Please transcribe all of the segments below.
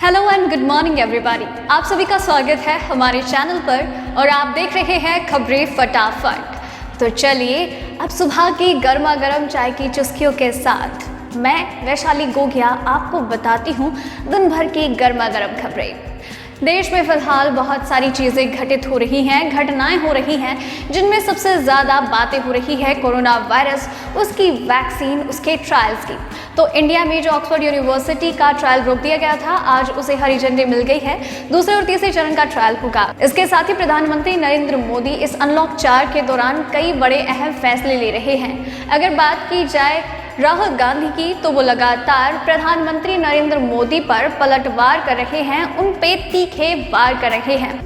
Hello and good morning everybody. आप सभी का स्वागत है हमारे चैनल पर और आप देख रहे हैं खबरें फटाफट। तो चलिए अब सुबह की गर्मा गर्म चाय की चुस्कियों के साथ मैं वैशाली गोगिया आपको बताती हूँ दिन भर की गर्मा गर्म खबरें। देश में फिलहाल बहुत सारी चीज़ें घटित हो रही हैं, घटनाएं हो रही हैं, जिनमें सबसे ज़्यादा बातें हो रही है कोरोना वायरस, उसकी वैक्सीन, उसके ट्रायल्स की। तो इंडिया में जो ऑक्सफोर्ड यूनिवर्सिटी का ट्रायल रोक दिया गया था, आज उसे हरी झंडी मिल गई है। दूसरे और तीसरे चरण का ट्रायल होगा। इसके साथ ही प्रधानमंत्री नरेंद्र मोदी इस अनलॉक 4 के दौरान कई बड़े अहम फैसले ले रहे हैं। अगर बात की जाए राहुल गांधी की, तो वो लगातार प्रधानमंत्री नरेंद्र मोदी पर पलटवार कर रहे हैं, उन पे तीखे वार कर रहे हैं।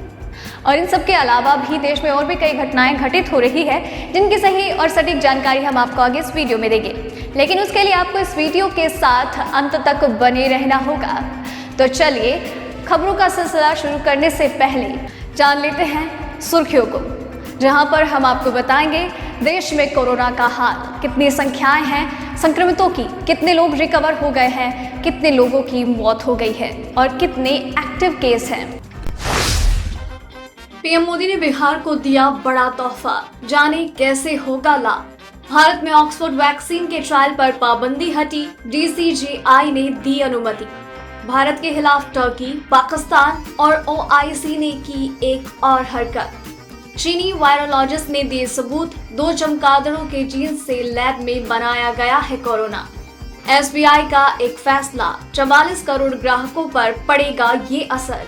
और इन सब के अलावा भी देश में और भी कई घटनाएं घटित हो रही है, जिनकी सही और सटीक जानकारी हम आपको आगे इस वीडियो में देंगे। लेकिन उसके लिए आपको इस वीडियो के साथ अंत तक बने रहना होगा। तो चलिए खबरों का सिलसिला शुरू करने से पहले जान लेते हैं सुर्खियों को, जहां पर हम आपको बताएंगे देश में कोरोना का हाल, कितनी संख्याएं हैं संक्रमितों की, कितने लोग रिकवर हो गए हैं, कितने लोगों की मौत हो गई है और कितने एक्टिव केस हैं। पीएम मोदी ने बिहार को दिया बड़ा तोहफा, जाने कैसे होगा लाभ। भारत में ऑक्सफोर्ड वैक्सीन के ट्रायल पर पाबंदी हटी, डीसीजीआई ने दी अनुमति। भारत के खिलाफ टर्की, पाकिस्तान और ओआईसी ने की एक और हरकत। चीनी वायरोलॉजिस्ट ने दिए सबूत, 2 चमगादड़ों के जीन से लैब में बनाया गया है कोरोना। एसबीआई का एक फैसला, 44 करोड़ ग्राहकों पर पड़ेगा ये असर।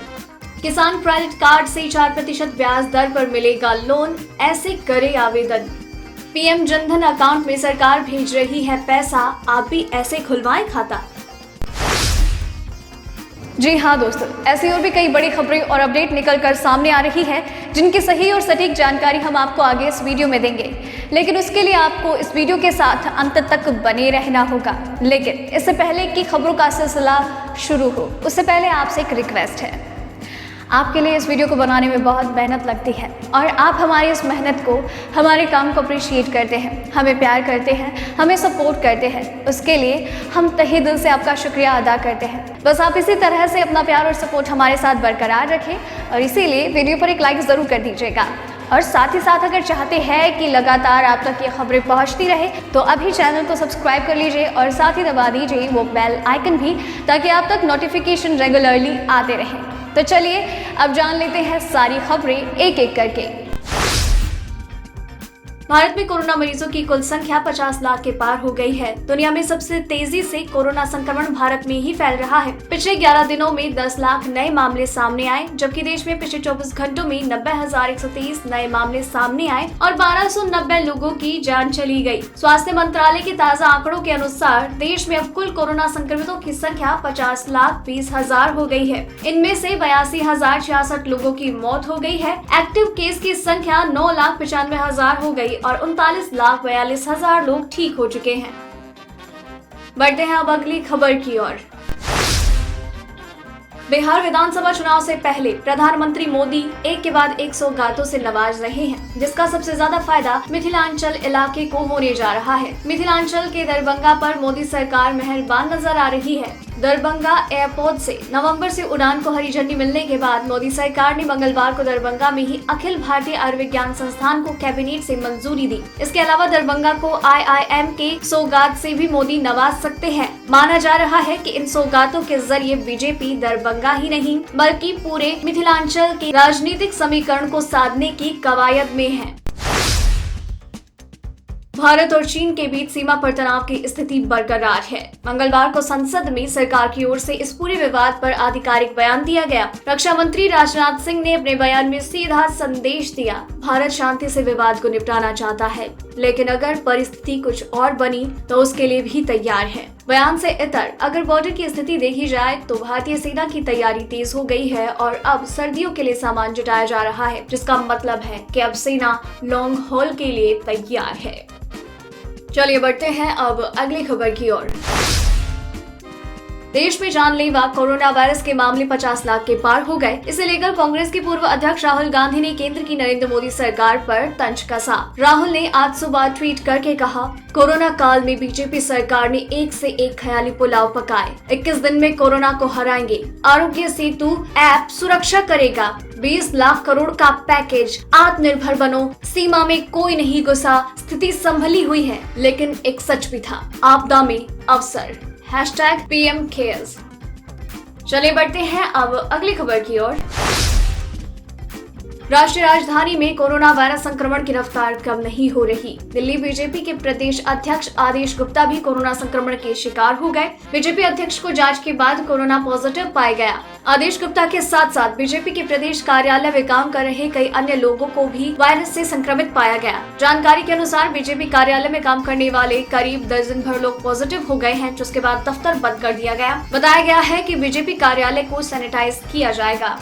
किसान क्रेडिट कार्ड से 4% ब्याज दर पर मिलेगा लोन, ऐसे करे आवेदन। पीएम जनधन अकाउंट में सरकार भेज रही है पैसा, आप भी ऐसे खुलवाएं खाता। जी हाँ दोस्तों, ऐसी और भी कई बड़ी खबरें और अपडेट निकल कर सामने आ रही है, जिनकी सही और सटीक जानकारी हम आपको आगे इस वीडियो में देंगे। लेकिन उसके लिए आपको इस वीडियो के साथ अंत तक बने रहना होगा। लेकिन इससे पहले कि खबरों का सिलसिला शुरू हो, उससे पहले आपसे एक रिक्वेस्ट है। आपके लिए इस वीडियो को बनाने में बहुत मेहनत लगती है और आप हमारी इस मेहनत को, हमारे काम को अप्रिशिएट करते हैं, हमें प्यार करते हैं, हमें सपोर्ट करते हैं। उसके लिए हम तहे दिल से आपका शुक्रिया अदा करते हैं। बस आप इसी तरह से अपना प्यार और सपोर्ट हमारे साथ बरकरार रखें और इसीलिए वीडियो पर एक लाइक ज़रूर कर दीजिएगा। और साथ ही साथ अगर चाहते हैं कि लगातार आप तक ये खबरें पहुंचती रहे, तो अभी चैनल को सब्सक्राइब कर लीजिए और साथ ही दबा दीजिए वो बेल आइकन भी, ताकि आप तक नोटिफिकेशन रेगुलरली आते रहें। तो चलिए अब जान लेते हैं सारी खबरें एक एक करके। भारत में कोरोना मरीजों की कुल संख्या 50 लाख के पार हो गई है। दुनिया में सबसे तेजी से कोरोना संक्रमण भारत में ही फैल रहा है। पिछले 11 दिनों में 10 लाख नए मामले सामने आए, जबकि देश में पिछले 24 घंटों में 90,123 नए मामले सामने आए और 1290 लोगों की जान चली गई। स्वास्थ्य मंत्रालय के ताज़ा आंकड़ों के अनुसार देश में अब कुल कोरोना संक्रमितों की संख्या 50,20,000 हो गई है। इनमें से 82,066 लोगों की मौत हो गई है। एक्टिव केस की संख्या 9,95,000 हो गई और 39,42,000 लोग ठीक हो चुके हैं। बढ़ते हैं अब अगली खबर की ओर। बिहार विधानसभा चुनाव से पहले प्रधानमंत्री मोदी एक के बाद एक सौगातों से नवाज रहे हैं, जिसका सबसे ज्यादा फायदा मिथिलांचल इलाके को होने जा रहा है। मिथिलांचल के दरभंगा पर मोदी सरकार मेहरबान नजर आ रही है। दरभंगा एयरपोर्ट से नवंबर से उड़ान को हरी झंडी मिलने के बाद मोदी सरकार ने मंगलवार को दरभंगा में ही अखिल भारतीय आयुर्विज्ञान संस्थान को कैबिनेट से मंजूरी दी। इसके अलावा दरभंगा को IIM के सौगात से भी मोदी नवाज सकते हैं। माना जा रहा है कि इन सौगातों के जरिए बीजेपी दरभंगा ही नहीं बल्कि पूरे मिथिलांचल के राजनीतिक समीकरण को साधने की कवायद में है। भारत और चीन के बीच सीमा पर तनाव की स्थिति बरकरार है। मंगलवार को संसद में सरकार की ओर से इस पूरे विवाद पर आधिकारिक बयान दिया गया। रक्षा मंत्री राजनाथ सिंह ने अपने बयान में सीधा संदेश दिया, भारत शांति से विवाद को निपटाना चाहता है, लेकिन अगर परिस्थिति कुछ और बनी तो उसके लिए भी तैयार है। बयान से इतर अगर बॉर्डर की स्थिति देखी जाए तो भारतीय सेना की तैयारी तेज हो गई है और अब सर्दियों के लिए सामान जुटाया जा रहा है, जिसका मतलब है कि अब सेना लॉन्ग हॉल के लिए तैयार है। चलिए बढ़ते हैं अब अगली खबर की ओर। देश में जानलेवा कोरोना वायरस के मामले 50 लाख के पार हो गए। इसे लेकर कांग्रेस के पूर्व अध्यक्ष राहुल गांधी ने केंद्र की नरेंद्र मोदी सरकार पर तंज कसा। राहुल ने आज सुबह ट्वीट करके कहा, कोरोना काल में बीजेपी सरकार ने एक से एक ख्याली पुलाव पकाए। 21 दिन में कोरोना को हराएंगे। आरोग्य सेतु ऐप सुरक्षा करेगा। 20 लाख करोड़ का पैकेज। आत्मनिर्भर बनो। सीमा में कोई नहीं घुसा। स्थिति संभली हुई है, लेकिन एक सच भी था, आपदा में अवसर। #PM Cares। चलिए बढ़ते हैं अब अगली खबर की ओर। राष्ट्रीय राजधानी में कोरोना वायरस संक्रमण की रफ्तार कम नहीं हो रही। दिल्ली बीजेपी के प्रदेश अध्यक्ष आदेश गुप्ता भी कोरोना संक्रमण के शिकार हो गए। बीजेपी अध्यक्ष को जांच के बाद कोरोना पॉजिटिव पाया गया। आदेश गुप्ता के साथ साथ बीजेपी के प्रदेश कार्यालय में काम कर रहे कई अन्य लोगों को भी वायरस से संक्रमित पाया गया। जानकारी के अनुसार बीजेपी कार्यालय में काम करने वाले करीब दर्जन भर लोग पॉजिटिव हो गए हैं, जिसके बाद दफ्तर बंद कर दिया गया। बताया गया है कि बीजेपी कार्यालय को सैनिटाइज किया जाएगा।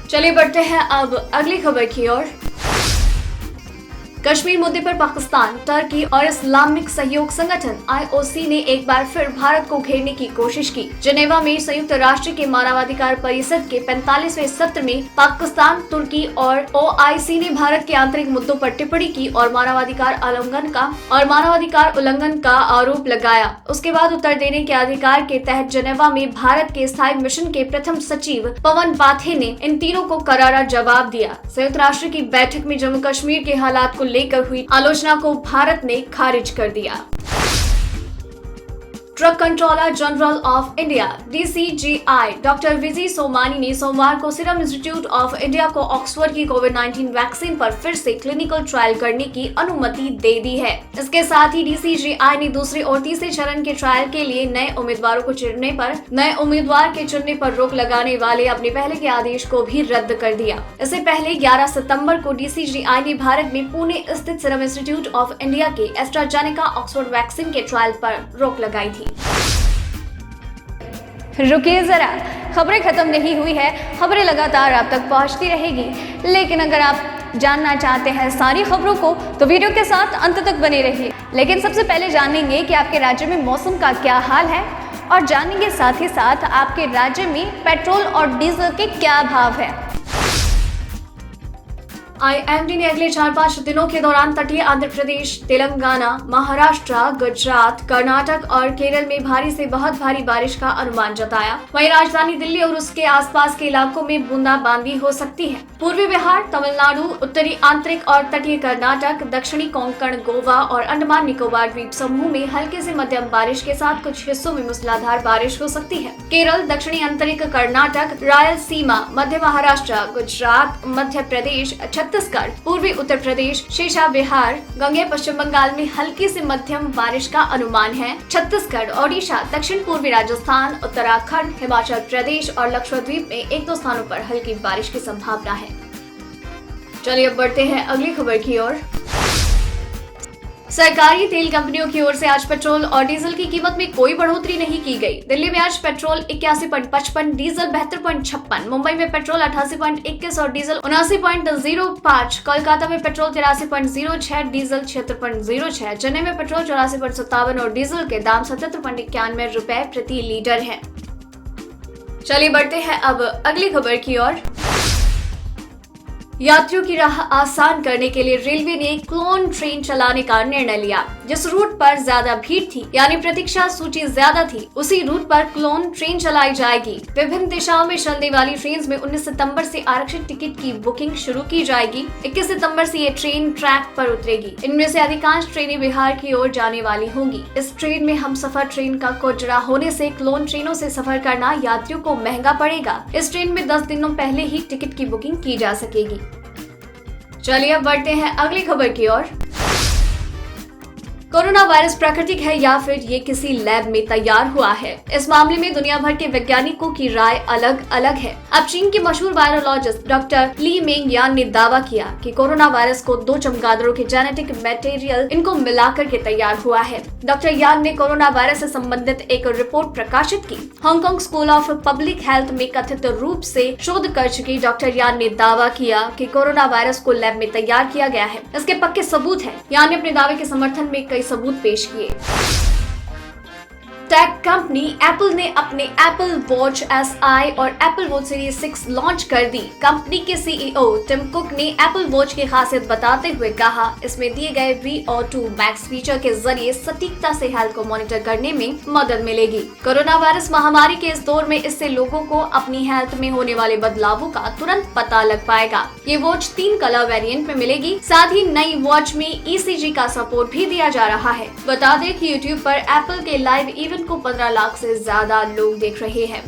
चलिए बढ़ते हैं अब अगली खबर की ओर। कश्मीर मुद्दे पर पाकिस्तान, टर्की और इस्लामिक सहयोग संगठन IOC ने एक बार फिर भारत को घेरने की कोशिश की। जिनेवा में संयुक्त राष्ट्र के मानवाधिकार परिषद के 45वें सत्र में पाकिस्तान, तुर्की और OIC ने भारत के आंतरिक मुद्दों पर टिप्पणी की और मानवाधिकार उल्लंघन का आरोप लगाया। उसके बाद उत्तर देने के अधिकार के तहत जिनेवा में भारत के स्थायी मिशन के प्रथम सचिव पवन पाथे ने इन तीनों को करारा जवाब दिया। संयुक्त राष्ट्र की बैठक में जम्मू कश्मीर के हालात को लेकर हुई आलोचना को भारत ने खारिज कर दिया। Drug controller general of India DCGI doctor Vijay Somani ने सोमवार को सीरम इंस्टीट्यूट ऑफ इंडिया को ऑक्सफोर्ड की कोविड-19 वैक्सीन पर फिर से क्लिनिकल ट्रायल करने की अनुमति दे दी है। इसके साथ ही DCGI ने दूसरे और तीसरे चरण के ट्रायल के लिए नए उम्मीदवार के चुनने पर रोक लगाने वाले अपने पहले के आदेश को भी रद्द कर दिया। इससे पहले 11 सितंबर को DCGI ने भारत में पुणे स्थित सीरम इंस्टीट्यूट ऑफ इंडिया के एस्ट्राजेनेका ऑक्सफोर्ड वैक्सीन के ट्रायल पर रोक लगाई थी। रुकिए जरा, खबरें खत्म नहीं हुई है। खबरें लगातार आप तक पहुंचती रहेगी, लेकिन अगर आप जानना चाहते हैं सारी खबरों को तो वीडियो के साथ अंत तक बने रहिए। लेकिन सबसे पहले जानेंगे कि आपके राज्य में मौसम का क्या हाल है और जानेंगे साथ ही साथ आपके राज्य में पेट्रोल और डीजल के क्या भाव है। IMD ने अगले 4-5 दिनों के दौरान तटीय आंध्र प्रदेश, तेलंगाना, महाराष्ट्र, गुजरात, कर्नाटक और केरल में भारी से बहुत भारी बारिश का अनुमान जताया। वहीं राजधानी दिल्ली और उसके आसपास के इलाकों में बूंदाबांदी हो सकती है। पूर्वी बिहार, तमिलनाडु, उत्तरी आंतरिक और तटीय कर्नाटक, दक्षिणी कोंकण, गोवा और अंडमान निकोबार द्वीप समूह में हल्के से मध्यम बारिश के साथ कुछ हिस्सों में मूसलाधार बारिश हो सकती है। केरल, दक्षिणी आंतरिक कर्नाटक, रायलसीमा, मध्य महाराष्ट्र, गुजरात, मध्य प्रदेश, छत्तीसगढ़, पूर्वी उत्तर प्रदेश, शेषा बिहार, गंगे पश्चिम बंगाल में हल्की से मध्यम बारिश का अनुमान है। छत्तीसगढ़, ओडिशा, दक्षिण पूर्वी राजस्थान, उत्तराखंड, हिमाचल प्रदेश और लक्षद्वीप में 1-2 स्थानों पर हल्की बारिश की संभावना है। चलिए अब बढ़ते हैं अगली खबर की ओर। सरकारी तेल कंपनियों की ओर से आज पेट्रोल और डीजल की कीमत में कोई बढ़ोतरी नहीं की गई। दिल्ली में आज पेट्रोल 81.55, डीजल 72.56, मुंबई में पेट्रोल 88.21 और डीजल 79.05, कोलकाता में पेट्रोल 83.06, डीजल 76.06, चेन्नई में पेट्रोल 84.57 और डीजल के दाम 77.91 रुपए प्रति लीटर है। चलिए बढ़ते हैं अब अगली खबर की ओर। यात्रियों की राह आसान करने के लिए रेलवे ने क्लोन ट्रेन चलाने का निर्णय लिया। जिस रूट पर ज्यादा भीड़ थी यानी प्रतीक्षा सूची ज्यादा थी, उसी रूट पर क्लोन ट्रेन चलाई जाएगी। विभिन्न दिशाओं में चलने वाली ट्रेन में 19 सितंबर से आरक्षित टिकट की बुकिंग शुरू की जाएगी। 21 सितंबर से ये ट्रेन ट्रैक पर उतरेगी। इनमें से अधिकांश ट्रेनें बिहार की ओर जाने वाली होंगी। इस ट्रेन में हम सफर ट्रेन का कोड जुड़ा होने से क्लोन ट्रेनों से सफर करना यात्रियों को महंगा पड़ेगा। इस ट्रेन में 10 दिनों पहले ही टिकट की बुकिंग की जा सकेगी। चलिए अब बढ़ते हैं अगली खबर की ओर। कोरोना वायरस प्राकृतिक है या फिर ये किसी लैब में तैयार हुआ है, इस मामले में दुनिया भर के वैज्ञानिकों की राय अलग अलग है। अब चीन के मशहूर वायरोलॉजिस्ट डॉक्टर ली मेंग यान ने दावा किया कि कोरोना वायरस को 2 चमगादड़ों के जेनेटिक मटेरियल इनको मिलाकर के तैयार हुआ है। डॉक्टर यान ने कोरोना वायरस से संबंधित एक रिपोर्ट प्रकाशित की। Hong Kong school of public health में कथित रूप से शोध कर चुकी डॉक्टर यान ने दावा किया कि कोरोना वायरस को लैब में तैयार किया गया है। इसके पक्के सबूत हैं। यान ने अपने दावे के समर्थन में कई सबूत पेश किए। टेक कंपनी एप्पल ने अपने एप्पल वॉच SI और एप्पल वॉच सीरीज 6 लॉन्च कर दी। कंपनी के CEO टिम कुक ने एप्पल वॉच की खासियत बताते हुए कहा, इसमें दिए गए VO2 मैक्स फीचर के जरिए सटीकता से हेल्थ को मॉनिटर करने में मदद मिलेगी। कोरोना वायरस महामारी के इस दौर में इससे लोगों को अपनी हेल्थ में होने वाले बदलावों का तुरंत पता लग पाएगा। ये वॉच 3 कलर वेरिएंट में मिलेगी। साथ ही नई वॉच में ECG का सपोर्ट भी दिया जा रहा है। बता दें कि YouTube पर एप्पल के लाइव इवेंट को 15 लाख से ज्यादा लोग देख रहे हैं।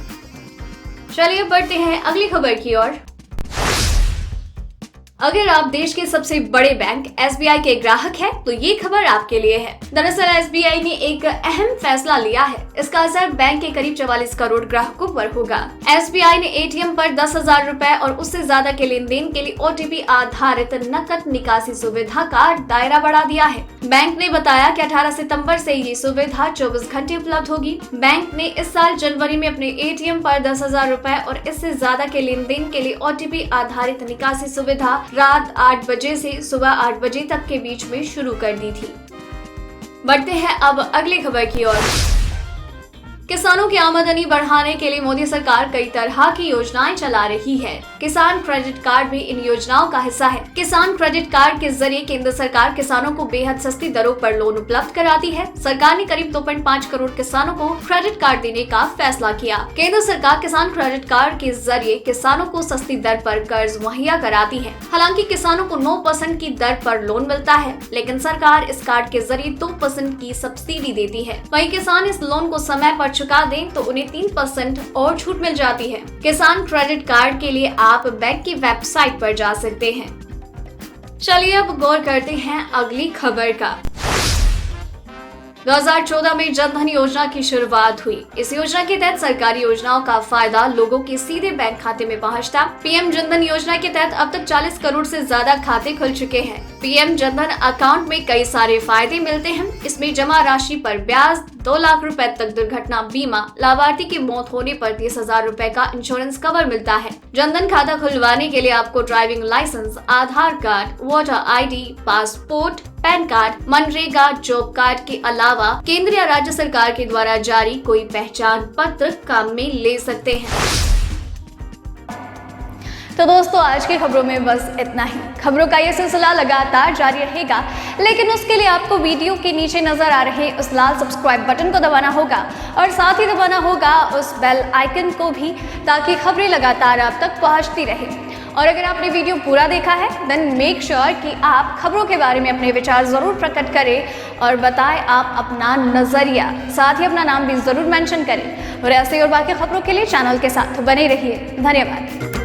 चलिए बढ़ते हैं अगली खबर की ओर। अगर आप देश के सबसे बड़े बैंक SBI के ग्राहक हैं, तो ये खबर आपके लिए है। दरअसल SBI ने एक अहम फैसला लिया है। इसका असर बैंक के करीब 44 करोड़ ग्राहकों पर होगा। SBI ने ATM पर 10,000 रुपए और उससे ज्यादा के लेन देन के लिए OTP आधारित नकद निकासी सुविधा का दायरा बढ़ा दिया है। बैंक ने बताया कि 18 सितंबर से ये सुविधा 24 घंटे उपलब्ध होगी। बैंक ने इस साल जनवरी में अपने ATM पर 10,000 रुपए और इससे ज्यादा के लेन देन के लिए OTP आधारित निकासी सुविधा रात 8 बजे से सुबह 8 बजे तक के बीच में शुरू कर दी थी। बढ़ते हैं अब अगली खबर की ओर। किसानों की आमदनी बढ़ाने के लिए मोदी सरकार कई तरह की योजनाएं चला रही है। किसान क्रेडिट कार्ड भी इन योजनाओं का हिस्सा है। किसान क्रेडिट कार्ड के जरिए केंद्र सरकार किसानों को बेहद सस्ती दरों पर लोन उपलब्ध कराती है। सरकार ने करीब 2.5 करोड़ किसानों को क्रेडिट कार्ड देने का फैसला किया। केंद्र सरकार किसान क्रेडिट कार्ड के जरिए किसानों को सस्ती दर पर कर्ज मुहैया कराती है। हालांकि किसानों को 9% की दर पर लोन मिलता है, लेकिन सरकार इस कार्ड के जरिए 2% की सब्सिडी देती है। वहीं किसान इस लोन को समय पर चुका दें तो उन्हें 3% और छूट मिल जाती है। किसान क्रेडिट कार्ड के लिए आप बैंक की वेबसाइट पर जा सकते हैं। चलिए अब गौर करते हैं अगली खबर का। 2014 में जन धन योजना की शुरुआत हुई। इस योजना के तहत सरकारी योजनाओं का फायदा लोगों के सीधे बैंक खाते में पहुंचता। PM जन धन योजना के तहत अब तक 40 करोड़ से ज्यादा खाते खुल चुके हैं। PM जन धन अकाउंट में कई सारे फायदे मिलते हैं। इसमें जमा राशि पर ब्याज, 2 लाख रुपए तक दुर्घटना बीमा, लाभार्थी की मौत होने पर 30,000 रुपए का इंश्योरेंस कवर मिलता है। जनधन खाता खुलवाने के लिए आपको driving licence, Aadhaar card, voter ID, passport, PAN card, मनरेगा जॉब कार्ड के अलावा केंद्र या राज्य सरकार के द्वारा जारी कोई पहचान पत्र काम में ले सकते हैं। तो दोस्तों, आज की खबरों में बस इतना ही। खबरों का ये सिलसिला लगातार जारी रहेगा, लेकिन उसके लिए आपको वीडियो के नीचे नजर आ रहे उस लाल सब्सक्राइब बटन को दबाना होगा और साथ ही दबाना होगा उस बेल आइकन को भी, ताकि खबरें लगातार आप तक पहुंचती रहे। और अगर आपने वीडियो पूरा देखा है, देन मेक श्योर कि आप खबरों के बारे में अपने विचार जरूर प्रकट करें और बताएं आप अपना नजरिया, साथ ही अपना नाम भी जरूर मेंशन करें। और ऐसे और बाकी खबरों के लिए चैनल के साथ बने रहिए। धन्यवाद।